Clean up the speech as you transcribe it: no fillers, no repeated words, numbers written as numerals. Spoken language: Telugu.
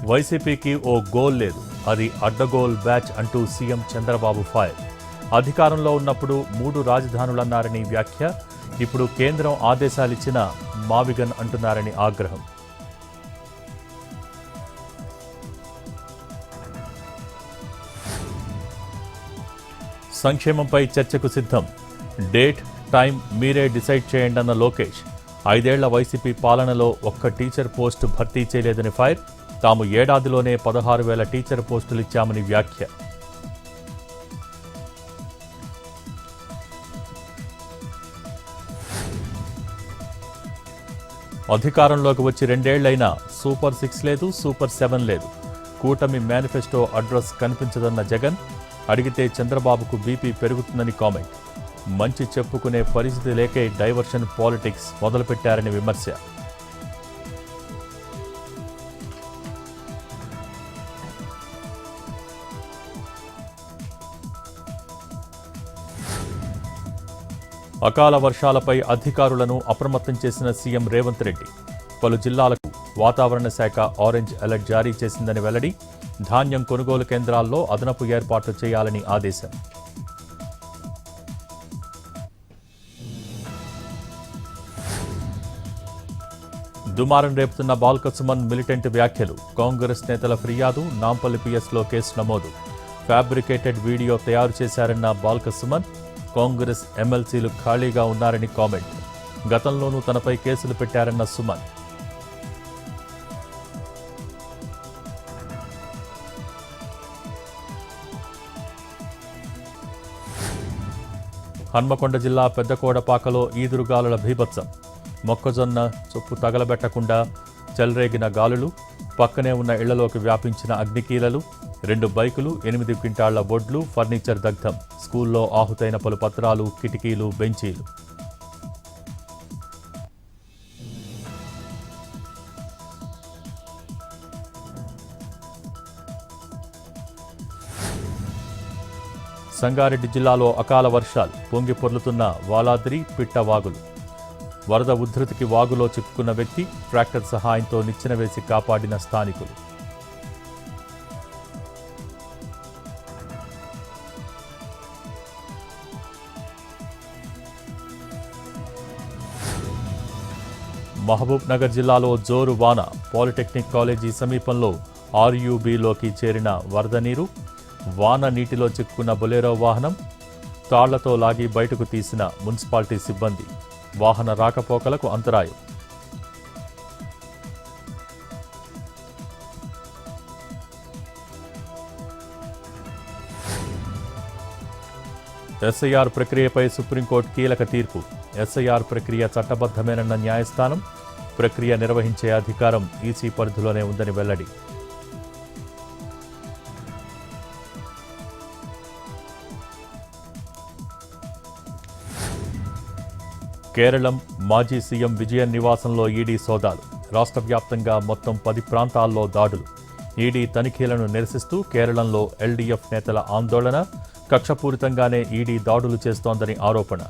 వైసీపీకి ఓ గోల్ లేదు, అది అడ్డగోల్ బ్యాచ్ అంటూ సీఎం చంద్రబాబు ఫైర్. అధికారంలో ఉన్నప్పుడు 3 రాజధానులన్నారని వ్యాఖ్య, ఇప్పుడు కేంద్రం ఆదేశాలిచ్చిన మావిగన్ అంటున్నారని ఆగ్రహం. సంక్షేమంపై చర్చకు సిద్ధం, డేట్ టైం మీరే డిసైడ్ చేయండన్న లోకేష్. 5 ఏళ్ల వైసీపీ పాలనలో ఒక్క టీచర్ పోస్టు భర్తీ చేయలేదని ఫైర్. తాము ఏడాదిలోనే 16,000 టీచర్ పోస్టులు ఇచ్చామని వ్యాఖ్య. అధికారంలోకి వచ్చి 2 ఏళ్లైనా సూపర్ 6 లేదు, సూపర్ 7 లేదు. కూటమి మేనిఫెస్టో అడ్రస్ కనిపించదన్న జగన్. అడిగితే చంద్రబాబుకు బీపీ పెరుగుతుందని కామెంట్. మంచి చెప్పుకునే పరిస్థితి లేకే డైవర్షన్ పాలిటిక్స్ మొదలుపెట్టారని విమర్శ. అకాల వర్షాలపై అధికారులను అప్రమత్తం చేసిన సీఎం రేవంత్ రెడ్డి. పలు జిల్లాలకు వాతావరణ శాఖ ఆరెంజ్ అలర్ట్ జారీ చేసిందని వెల్లడి. ధాన్యం కొనుగోలు కేంద్రాల్లో అదనపు ఏర్పాట్లు చేయాలని ఆదేశం. దుమారం రేపుతున్న బాల్క సుమన్ మిలిటెంట్ వ్యాఖ్యలు. కాంగ్రెస్ నేతల ఫిర్యాదు, నాంపల్లి పిఎస్లో కేసు నమోదు. ఫ్యాబ్రికేటెడ్ వీడియో తయారు చేశారన్న బాల్క సుమన్. కాంగ్రెస్ ఎమ్మెల్సీలు ఖాళీగా ఉన్నారని కామెంట్. గతంలోనూ తనపై కేసులు పెట్టారన్న సుమన్. హన్మకొండ జిల్లా పెద్దకోడపాకలో ఈదురుగాలుల బీభత్సం. మొక్కజొన్న చొప్పు తగలబెట్టకుండా చెలరేగిన గాలులు. పక్కనే ఉన్న ఇళ్లలోకి వ్యాపించిన అగ్నికీలలు. 2 బైకులు, 8 క్వింటాళ్ల బొడ్లు, ఫర్నిచర్ దగ్ధం. స్కూల్లో ఆహుతైన పలు పత్రాలు, కిటికీలు, బెంచీలు. సంగారెడ్డి జిల్లాలో అకాల వర్షాలు. పొంగి పొర్లుతున్న వాలాద్రి, పిట్ట వాగులు. వరద ఉధృతికి వాగులో చిక్కుకున్న వ్యక్తి. ట్రాక్టర్ సహాయంతో నిచ్చెన వేసి కాపాడిన స్థానికులు. మహబూబ్ నగర్ జిల్లాలో జోరు వాన. పాలిటెక్నిక్ కాలేజీ సమీపంలో ఆర్యూబీలోకి చేరిన వరద నీరు. వాన నీటిలో చిక్కుకున్న బొలెరో వాహనం. తాళ్లతో లాగి బయటకు తీసిన మున్సిపాలిటీ సిబ్బంది. వాహన రాకపోకలకు అంతరాయం. ఎస్ఐఆర్ ప్రక్రియపై సుప్రీంకోర్టు కీలక తీర్పు. ఎస్ఐఆర్ ప్రక్రియ చట్టబద్ధమేనన్న న్యాయస్థానం. ప్రక్రియ నిర్వహించే అధికారం ఈసీ పరిధిలోనే ఉందని వెల్లడి. కేరళం మాజీ సీఎం విజయన్ నివాసంలో ఈడీ సోదాలు. రాష్ట్ర వ్యాప్తంగా మొత్తం 10 ప్రాంతాల్లో దాడులు. ఈడీ తనిఖీలను నిరసిస్తూ కేరళంలో ఎల్డీఎఫ్ నేతల ఆందోళన. కక్షపూరితంగానే ఈడీ దాడులు చేస్తోందని ఆరోపణ.